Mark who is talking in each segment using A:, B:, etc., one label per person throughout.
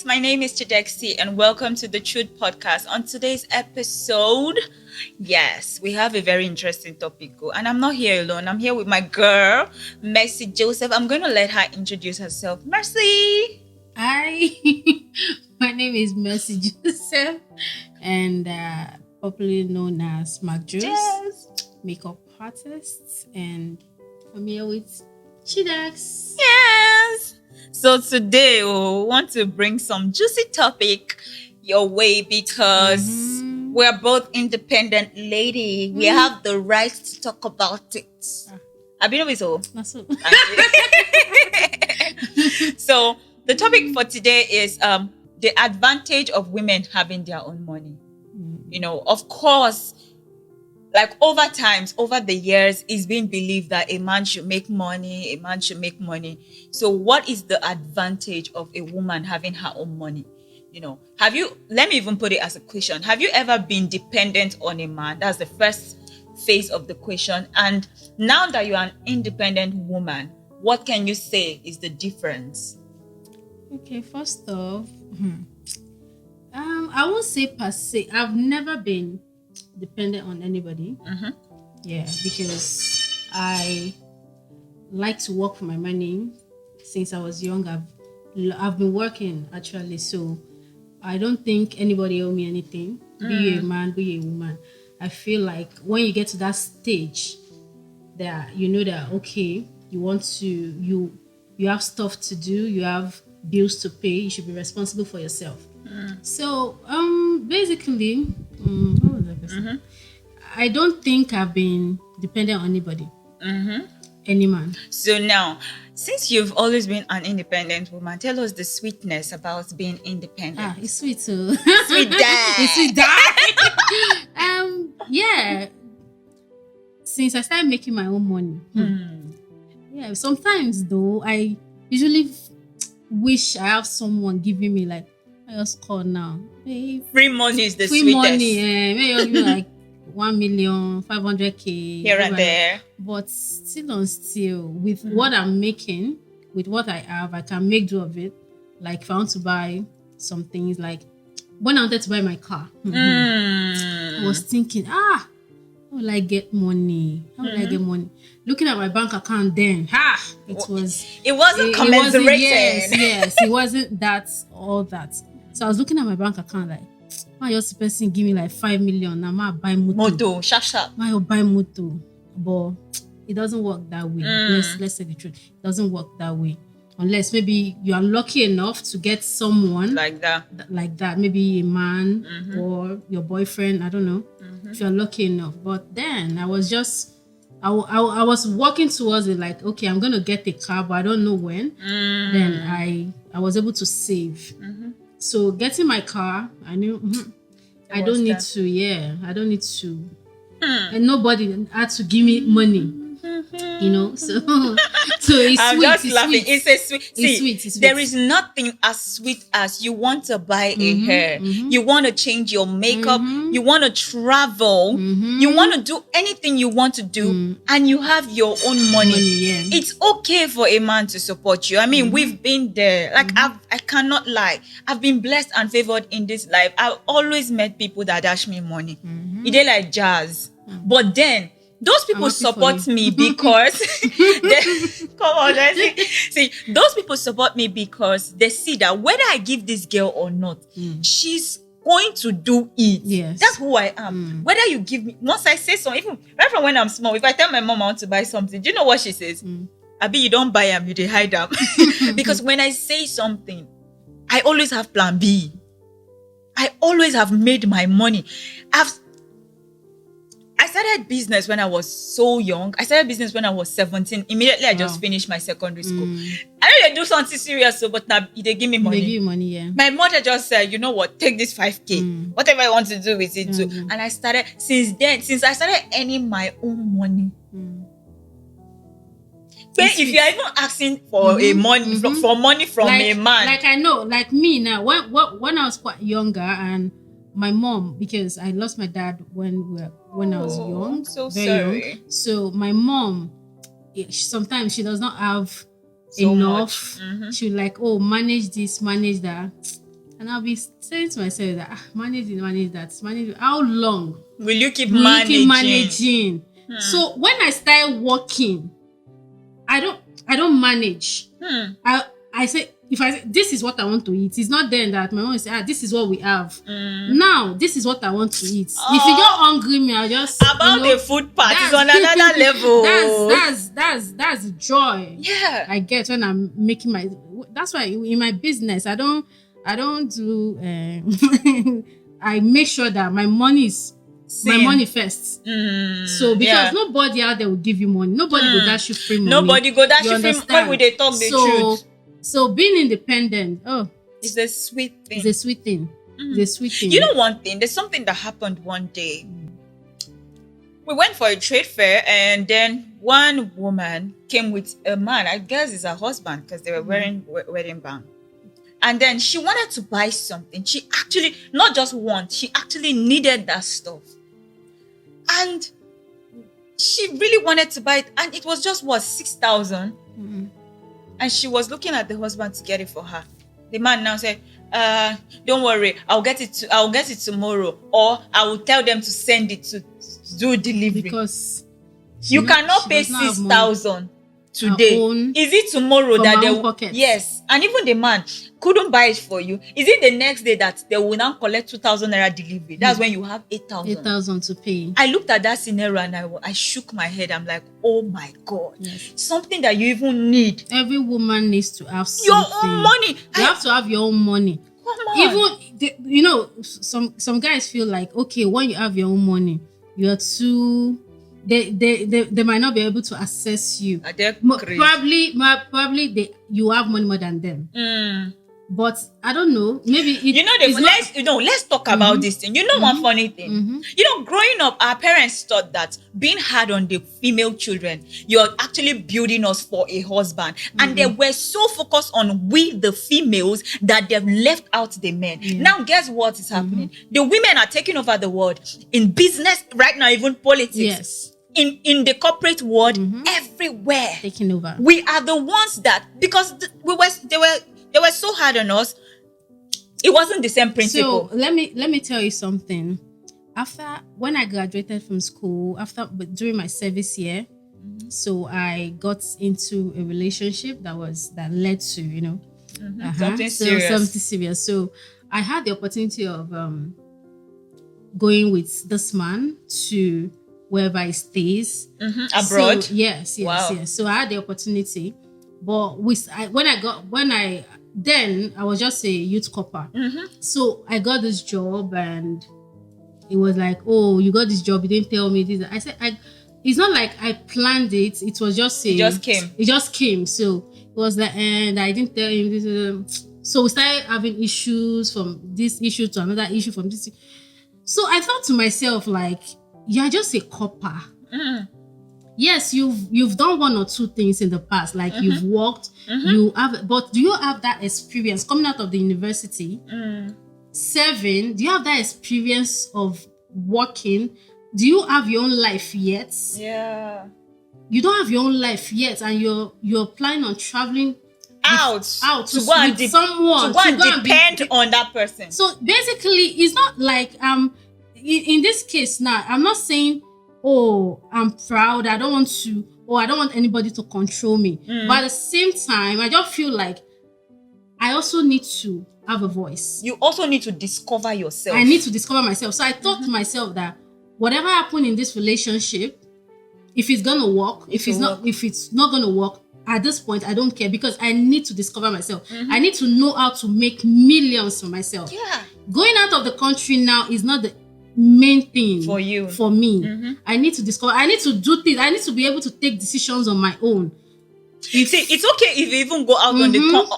A: My name is Chidexi and welcome to the Truth Podcast. On today's episode, yes, we have a very interesting topic. And I'm not here alone. I'm here with my girl, Mercy Joseph. I'm going to let her introduce herself. Mercy!
B: Hi, my name is Mercy Joseph and popularly known as Mac Juice,
A: Yes.
B: makeup artist, and I'm here with Chidax.
A: Yes. So today we want to bring some juicy topic your way because we're both independent lady. We have the right to talk about it. I've been always so.
B: That's so.
A: So the topic for today is the advantage of women having their own money. You know, of course, like over the years, it's been believed that a man should make money, So what is the advantage of a woman having her own money? You know, let me even put it as a question. Have you ever been dependent on a man? That's the first phase of the question. And now that you are an independent woman, what can you say is the difference?
B: Okay, first off, I won't say per se. I've never been dependent on anybody. Yeah, because I like to work for my money since I was young. I've been working actually, so I don't think anybody owe me anything. Be you a man, be you a woman. I feel like when you get to that stage, that you know that okay, you have stuff to do, you have bills to pay, you should be responsible for yourself. So basically, what was that person? I don't think I've been dependent on anybody. Any man.
A: So now, since you've always been an independent woman, tell us the sweetness about being independent.
B: It's sweet too.
A: Sweet dad.
B: It's sweet dad. Yeah. Since I started making my own money. Yeah, sometimes though, I usually wish I have someone giving me like, I just call now. Hey,
A: Free money is the
B: free
A: sweetest.
B: money. Maybe I'll give me like 1,500,000
A: Here and there.
B: But still on still, with what I'm making, with what I have, I can make do of it. Like if I want to buy some things, like when I wanted to buy my car, I was thinking, how will I get money? Looking at my bank account then, it
A: wasn't commensurated.
B: Yes, it wasn't all that. So I was looking at my bank account like, why just person give me like 5 million? Now I buy moto.
A: Sharp.
B: Why you buy moto? But it doesn't work that way. Let's say the truth. It doesn't work that way. Unless maybe you are lucky enough to get someone
A: like that.
B: Maybe a man or your boyfriend. I don't know. If you're lucky enough. But then I was just I was walking towards it like, okay, I'm gonna get a car, but I don't know when. Then I was able to save. So getting my car, I knew I don't need to. And nobody had to give me money. You know, so it's
A: I'm
B: sweet.
A: just laughing. It's a sweet.
B: It's sweet.
A: There is nothing as sweet as you want to buy a hair, you want to change your makeup, you want to travel, you want to do anything you want to do, and you have your own money. It's okay for a man to support you. I mean, we've been there. Like I cannot lie. I've been blessed and favored in this life. I've always met people that dash me money. They like jazz, but then those people support me because see, those people support me because they see that whether I give this girl or not, she's going to do it.
B: Yes.
A: That's who I am. Whether you give me, once I say something, even right from when I'm small, if I tell my mom I want to buy something, do you know what she says? Abi, you don't buy them, you hide them. Because when I say something, I always have plan B. I always have made my money. I started business when I was so young. I started business when I was 17. Immediately, I just finished my secondary school. I know they do something serious, but now they give me money.
B: They give you money, yeah.
A: My mother just said, you know what, take this 5K. Whatever I want to do with it too. And I started, since I started earning my own money. If you're even asking for for money from a man.
B: Like I know, like me now, when I was quite younger and my mom, because I lost my dad when I was young.
A: So
B: very
A: sorry.
B: young. So my mom, sometimes she does not have
A: So
B: enough.
A: much.
B: She like, manage this, manage that. And I'll be saying to myself that manage that. How long
A: will you keep
B: will you keep
A: managing?
B: managing? So when I start working, I don't manage. I say, if I say this is what I want to eat, it's not then that my mom will say, this is what we have. Now this is what I want to eat. If you get hungry, me, I'll just
A: about the food part is on another level.
B: That's the joy.
A: Yeah,
B: I get when I'm making my. That's why in my business, I don't do. I make sure that my money is. My money first. So because nobody out there will give you money. Nobody will dash you free money.
A: Nobody go dash you free money when they talk the truth.
B: So being independent,
A: it's a sweet thing.
B: It's a sweet thing. It's a sweet thing.
A: You know one thing? There's something that happened one day. We went for a trade fair, and then one woman came with a man. I guess it's her husband, because they were wearing wedding band. And then she wanted to buy something. She actually, not just want, she actually needed that stuff. And she really wanted to buy it. And it was just, 6,000? And she was looking at the husband to get it for her. The man now said, don't worry, I'll get it tomorrow. Or I will tell them to send it to do delivery.
B: Because
A: you cannot pay 6,000 today. Is it tomorrow that they will?
B: Pocket.
A: Yes. And even the man couldn't buy it for you. Is it the next day that they will now collect 2,000 naira delivery? That's when you have 8,000.
B: 8,000 to pay.
A: I looked at that scenario and I shook my head. I'm like, oh my God. Yes. Something that you even need.
B: Every woman needs to have something.
A: Your own money.
B: You have to have your own money.
A: Come on.
B: Even, some guys feel like, okay, when you have your own money, you're too... They might not be able to assess you. Probably you have money more than them. But I don't know. Maybe
A: let's talk about this thing. One funny thing. Growing up, our parents thought that being hard on the female children, you're actually building us for a husband. And they were so focused on we, the females, that they've left out the men. Now, guess what is happening? The women are taking over the world in business right now, even politics.
B: Yes.
A: In the corporate world, everywhere.
B: Taking over.
A: We are the ones that, because they were so hard on us, it wasn't the same principle.
B: So let me tell you something. When I graduated from school, during my service year, so I got into a relationship that led to
A: something serious.
B: So I had the opportunity of going with this man to wherever he stays.
A: Abroad?
B: So, yes. So I had the opportunity, but then I was just a youth corper. So I got this job, and it was like, oh, you got this job, you didn't tell me this. I said, it's not like I planned it. It was just
A: it just came.
B: So it was like, and I didn't tell him this. So we started having issues, from this issue to another issue, from this. So I thought to myself, like, you're just a copper. Yes, you've done one or two things in the past, like you've worked, you have, but do you have that experience coming out of the university? 7, do you have that experience of working? Do you have your own life yet?
A: Yeah.
B: You don't have your own life yet, and you're planning on traveling out
A: to go and
B: someone
A: to go and depend on that person.
B: So basically, it's not like in this case now, I'm not saying, oh, I'm proud, I don't want anybody to control me. But at the same time, I just feel like I also need to have a voice.
A: You also need to discover yourself.
B: I need to discover myself. So I thought to myself that whatever happened in this relationship, if it's gonna work, if it's not gonna work, at this point, I don't care, because I need to discover myself. I need to know how to make millions for myself.
A: Yeah.
B: Going out of the country now is not the main thing
A: for you.
B: For me. I need to discover. I need to do things. I need to be able to take decisions on my own.
A: See, it's okay if you even go out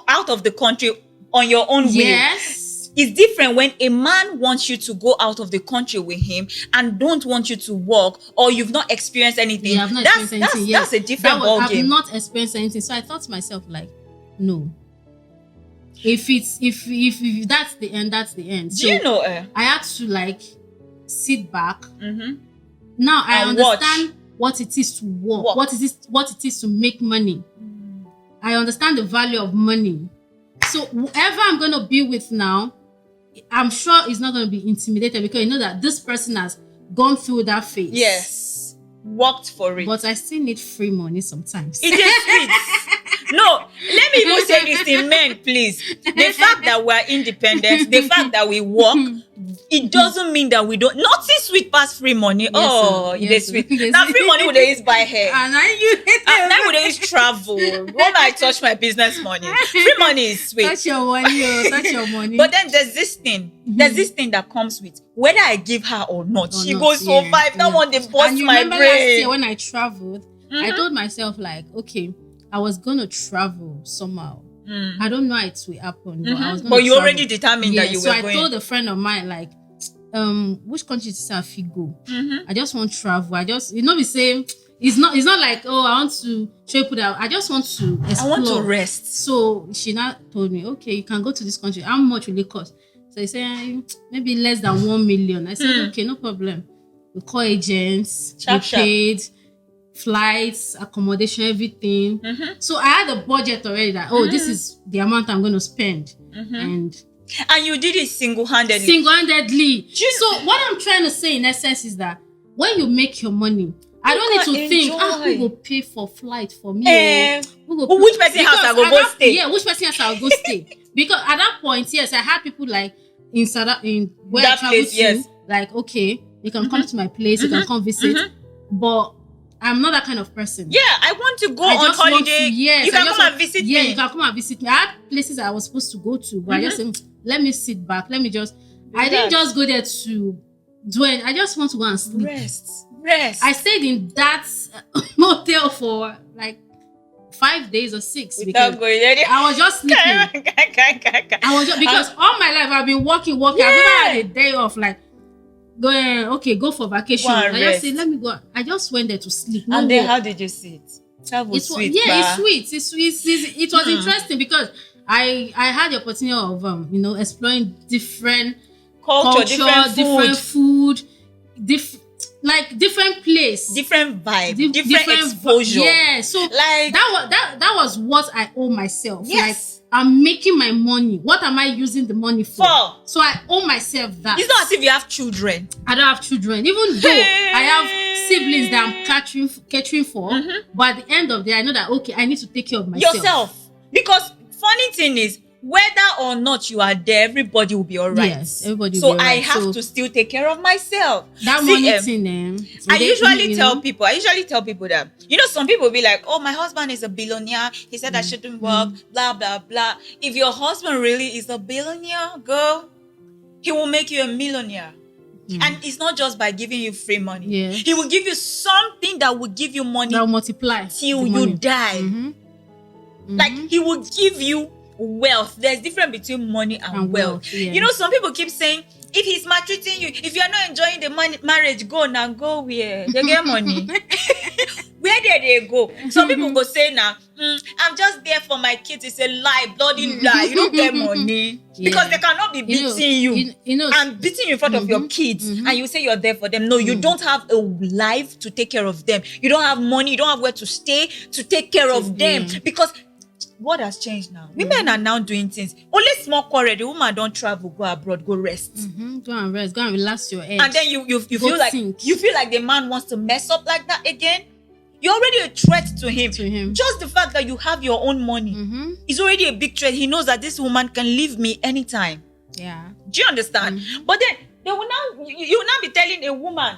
A: out of the country on your own will.
B: Yes.
A: It's different when a man wants you to go out of the country with him and don't want you to work, or you've not experienced anything.
B: Yeah, I've not experienced anything. Yes.
A: That's a different ballgame.
B: I've not experienced anything. So I thought to myself, like, no. If that's the end, that's the end. So
A: do you know?
B: I had to like sit back. Now I understand what it is to work. What it is to make money. I understand the value of money. So whoever I'm going to be with now, I'm sure he's not going to be intimidated because you know that this person has gone through that phase.
A: Yes. Worked for it.
B: But I still need free money sometimes.
A: It is sweet. No, let me even say this in men, please. The fact that we're independent, the fact that we work, it doesn't mean that we don't. Nothing sweet past free money. It is sweet. Now free money would use buy hair.
B: And I
A: would use travel. When I touch my business money, free money is sweet.
B: Touch your money, touch your money.
A: But then there's this thing that comes with whether I give her or not. She goes survive. That one they bust my brain.
B: Last year when I traveled, I told myself like, okay, I was gonna travel somehow. I don't know how it will happen, but I was gonna.
A: But you
B: travel.
A: already determined that you were going.
B: So I told a friend of mine like, which country to I fit go? I just want to travel. I just be saying it's not like I want to show you put out. I just want to explore.
A: I want to rest.
B: So she now told me, okay, you can go to this country. How much will it cost? So he said maybe less than 1 million. I said okay, no problem. We call agents. We paid flights, accommodation, everything. So I had a budget already that this is the amount I'm going to spend, and
A: you did it single-handedly.
B: So what I'm trying to say in essence is that when you make your money, I don't need to think who will pay for flight for me.
A: Which person house I go stay?
B: Yeah, which person house I'll go stay. Because at that point, yes, I had people like in where I traveled to, like, okay, you can come to my place, you can come visit. But I'm not that kind of person.
A: Yeah, I want to go on holiday. You can come and visit me.
B: Yeah, you can come and visit me. I had places I was supposed to go to, but I just said, let me sit back. Let me just... I didn't just go there to do it. I just want to go and sleep.
A: Rest.
B: I stayed in that motel for like 5 days or 6 because I was just sleeping. Because all my life I've been working. I've never had a day off like go for vacation. I just said, let me go. I just went there to sleep.
A: And then how did you see it? That was sweet.
B: It's sweet. It was interesting because I had the opportunity of exploring different culture, different food, different place,
A: different vibe, different exposure.
B: Yeah, so like that was what I owe myself.
A: Yes.
B: Like I'm making my money. What am I using the money for? So I owe myself that.
A: It's not as if you have children.
B: I don't have children, even though I have siblings that I'm catering for. But at the end of the day, I know that okay, I need to take care of myself.
A: Because funny thing is, whether or not you are there, everybody will be all right.
B: Yes, everybody will be all right.
A: So I have to still take care of myself.
B: That money thing,
A: I usually tell people that, some people will be like, oh, my husband is a billionaire. He said I shouldn't work, blah, blah, blah. If your husband really is a billionaire, girl, he will make you a millionaire. And it's not just by giving you free money.
B: Yeah.
A: He will give you something that will give you money.
B: That will multiply
A: till you die. Like, he will give you wealth. There's difference between money and wealth. Yeah. Some people keep saying, if he's maltreating you, if you are not enjoying the marriage, go where they get money. Where did they go? Some people go say now, I'm just there for my kids. It's a lie, bloody lie. You don't get money because they cannot be beating you and beating you in front of your kids, and you say you're there for them. No, you don't have a life to take care of them. You don't have money. You don't have where to stay to take care of them because what has changed now? Women are now doing things. Only small quarrel. The woman don't travel, go abroad, go rest.
B: Go and rest. Go and relax your head.
A: And then you feel like the man wants to mess up like that again. You're already a threat to him. Just the fact that you have your own money is already a big threat. He knows that this woman can leave me anytime.
B: Yeah.
A: Do you understand? But then they will you will now be telling a woman.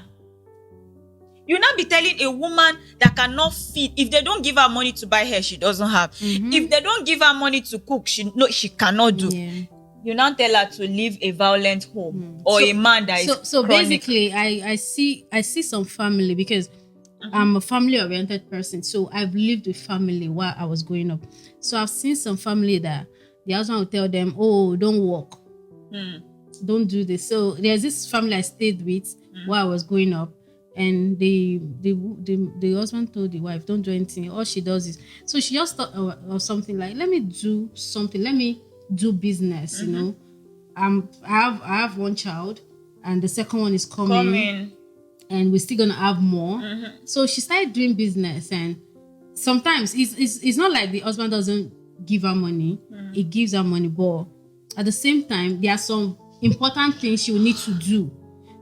A: You will not be telling a woman that cannot feed. If they don't give her money to buy hair, she doesn't have. If they don't give her money to cook, she cannot do. Yeah. You now tell her to leave a violent home or a man that is
B: so basically, I see some family because I'm a family-oriented person. So I've lived with family while I was growing up. So I've seen some family that the husband will tell them, "Oh, don't work, don't do this." So there's this family I stayed with while I was growing up. And the husband told the wife, don't do anything. All she does is, so she just thought of something like, let me do something. Let me do business. I have one child, and the second one is coming. And we're still gonna have more. So she started doing business, and sometimes it's not like the husband doesn't give her money. He gives her money, but at the same time, there are some important things she will need to do.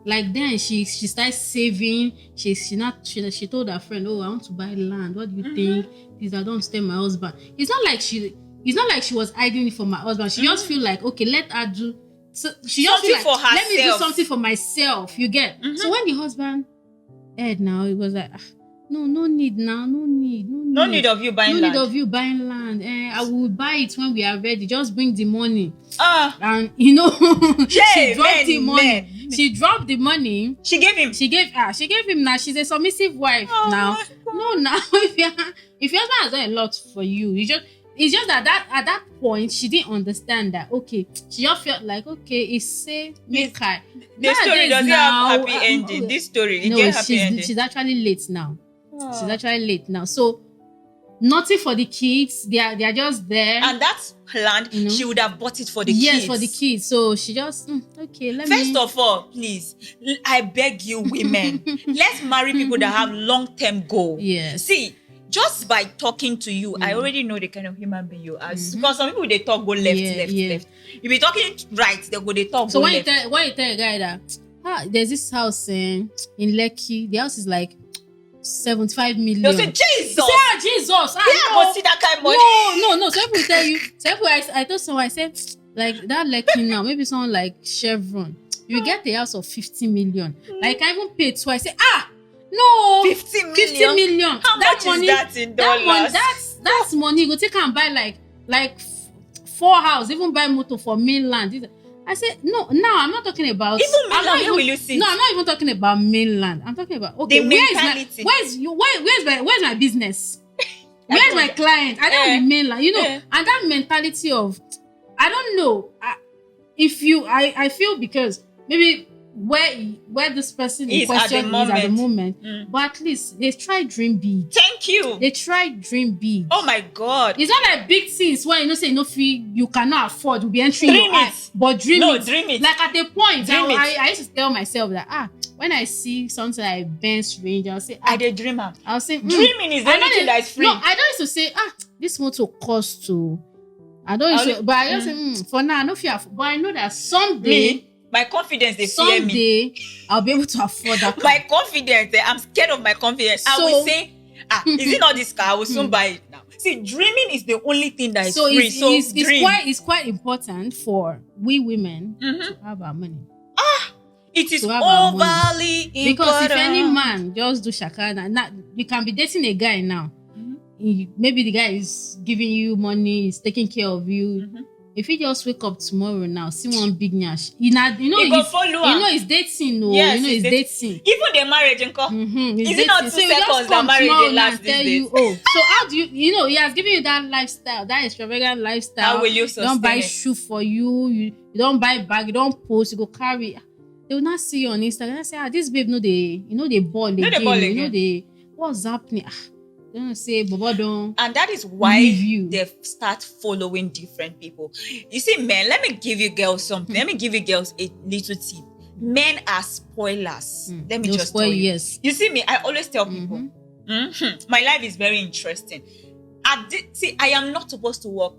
B: Like then she started saving. She told her friend, "Oh, I want to buy land. What do you think? Please, I don't stay with my husband." It's not like she was hiding it from my husband. She just feel like, okay, let her do. So she just feel like,
A: for herself.
B: Let me do something for myself. You get? So when the husband heard now, it was like, no need now, no need
A: of you buying land.
B: No need of you buying land. I will buy it when we are ready. Just bring the money. And she dropped the money. She dropped the money.
A: She gave him.
B: She gave him now. She's a submissive wife now. No, now if your husband has done a lot for you, it's just that at that point she didn't understand that. Okay, she just felt like, okay, it's say make her.
A: The story doesn't have happy ending. This story,
B: she's actually late now. She's actually late now. So nothing for the kids. They are just there.
A: And that's planned. She would have bought it for the kids.
B: Yes, for the kids. So she just okay.
A: First of all, please, I beg you, women, let's marry people that have long-term goals.
B: Yes.
A: See, just by talking to you, I already know the kind of human being you are. Because some people, they talk go left. If you're talking right, they talk
B: so
A: go
B: when
A: left.
B: So when you tell a guy that there's this house in Lekki, the house is like 75 million.
A: They'll say, Jesus!
B: Jesus!
A: Go see that kind of money.
B: No. So people tell you, I told someone, I said, like that Lekki now, maybe someone like Chevron, you get a house of 50 million. Like I even paid twice. I say, no,
A: 50 million. How much is that in dollars?
B: That's money. Go take and buy like 4 houses, even buy motor for mainland. I said, no, I'm not talking about
A: even mainland. Where will you see?
B: No, I'm not even talking about mainland. I'm talking about the
A: mentality.
B: Where's my business? Where's my client? I don't want the mainland, and that mentality of, I don't know. I feel because maybe where this person in question is at the moment, but at least they try dream big.
A: Thank you.
B: They try dream big.
A: Oh my God!
B: It's not like big things where you cannot afford to be entering
A: dream
B: your eyes, but dream
A: it.
B: Like at the point, I used to tell myself that when I see something like Benz range, I'll say
A: I did dreamer.
B: I'll say
A: dreaming is the only thing that is free.
B: No, I don't used to say this motor costs to. I don't used to, but I just say for now I don't fear, but I know that someday.
A: My confidence, they fear me.
B: Someday, I'll be able to afford that car.
A: My confidence, I'm scared of my confidence. I will say, is it not this car? I will soon buy it now. See, dreaming is the only thing that is free.
B: It's quite important for we women to have our money.
A: It is overly important.
B: Because if any man just do shakana, you can be dating a guy now. Maybe the guy is giving you money, is taking care of you. If he just wake up tomorrow now, see one big nyash, he's dating.
A: Yes,
B: he's dating.
A: Even the marriage, is it not 2 seconds that marriage they last these days?
B: So how do you? He has given you that lifestyle, that extravagant lifestyle.
A: How will you sustain?
B: You don't buy shoe for you. You don't buy bag. You don't post. You go carry. They will not see you on Instagram. I say, this babe, they ball again. What's happening? Don't say, Baba don't.
A: And that is why they start following different people. You see, men, let me give you girls something. Let me give you girls a little tip. Men are spoilers. Let me just tell you.
B: Yes.
A: You see me, I always tell people, my life is very interesting. I am not supposed to work.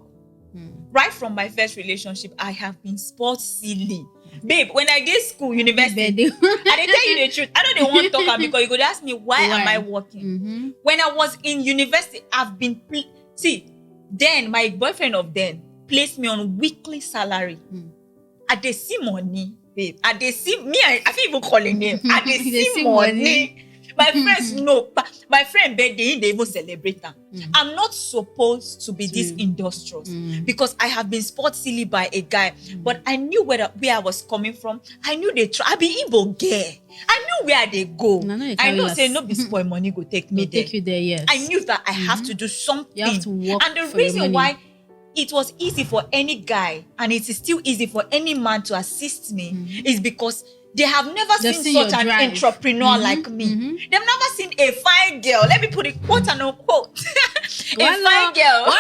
A: Right from my first relationship, I have been spoiled silly. Babe, when I did school, university, and they tell you the truth, I know they won't talk because you could ask me, why am I working? When I was in university, I've been, then my boyfriend of then placed me on weekly salary. I dey see money, babe. I dey see me, I feel even calling name. I dey see money. My friends know, but my friend birthday, they even celebrate them. I'm not supposed to be this industrious because I have been spot silly by a guy, but I knew where I was coming from. I knew they try. I be Igbo girl. I knew where they go. I know say no be spoil money go take me there.
B: Take you there, yes.
A: I knew that I have to do something.
B: You have to work
A: and the reason why it was easy for any guy and it is still easy for any man to assist me is because they have never seen such an entrepreneur like me. They've never seen a fine girl. Let me put it quote and unquote. A fine girl.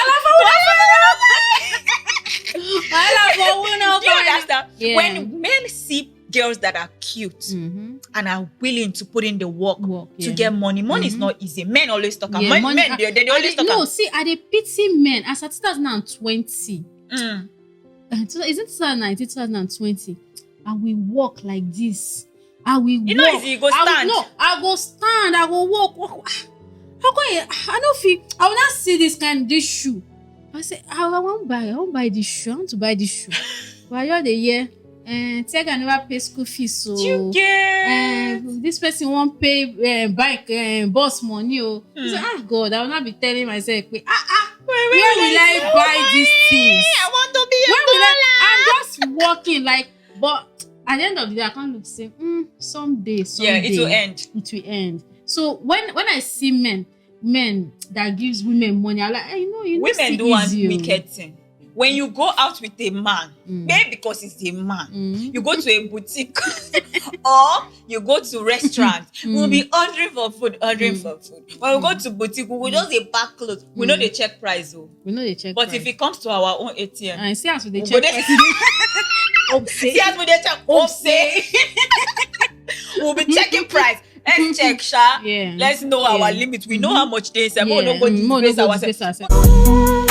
A: Do you understand?
B: Yeah.
A: When men see girls that are cute and are willing to put in the work to get money is not easy. Men always talk about men. They always talk about.
B: No, see, I dey pity men. As at 2020, is it 2019, 2020? I will walk like this. I will
A: You know,
B: walk.
A: easy, you go stand.
B: I go stand. I go walk. How come I don't feel? I will not see this shoe. I say, I won't buy this shoe. I want to buy this shoe. But you're the year. Take I never pay school fees. So
A: You get
B: this person won't pay bike bus money. Oh, say, God, I will not be telling myself, where will I buy these things?
A: I want to be a
B: Where will
A: baller.
B: I'm just walking like, but at the end of the day, I can't look say, someday.
A: Yeah, it will end.
B: It will end. So when I see men that gives women money, I'm like,
A: Women do one wicked thing. When you go out with a man, maybe because he's a man, you go to a boutique or you go to restaurant, we'll be ordering for food. When we go to boutique, we will just dey pack clothes. We know they check price though.
B: We know they check
A: But
B: price.
A: if it comes to our own ATM,
B: and see as we dey
A: we
B: check
A: go
B: price.
A: see as we dey check. We'll be checking price. Let's check, sha.
B: Yeah.
A: Let's know our limit. We know how much they say. But we don't go
B: More no
A: disgrace
B: go
A: ourselves.
B: disgrace ourselves.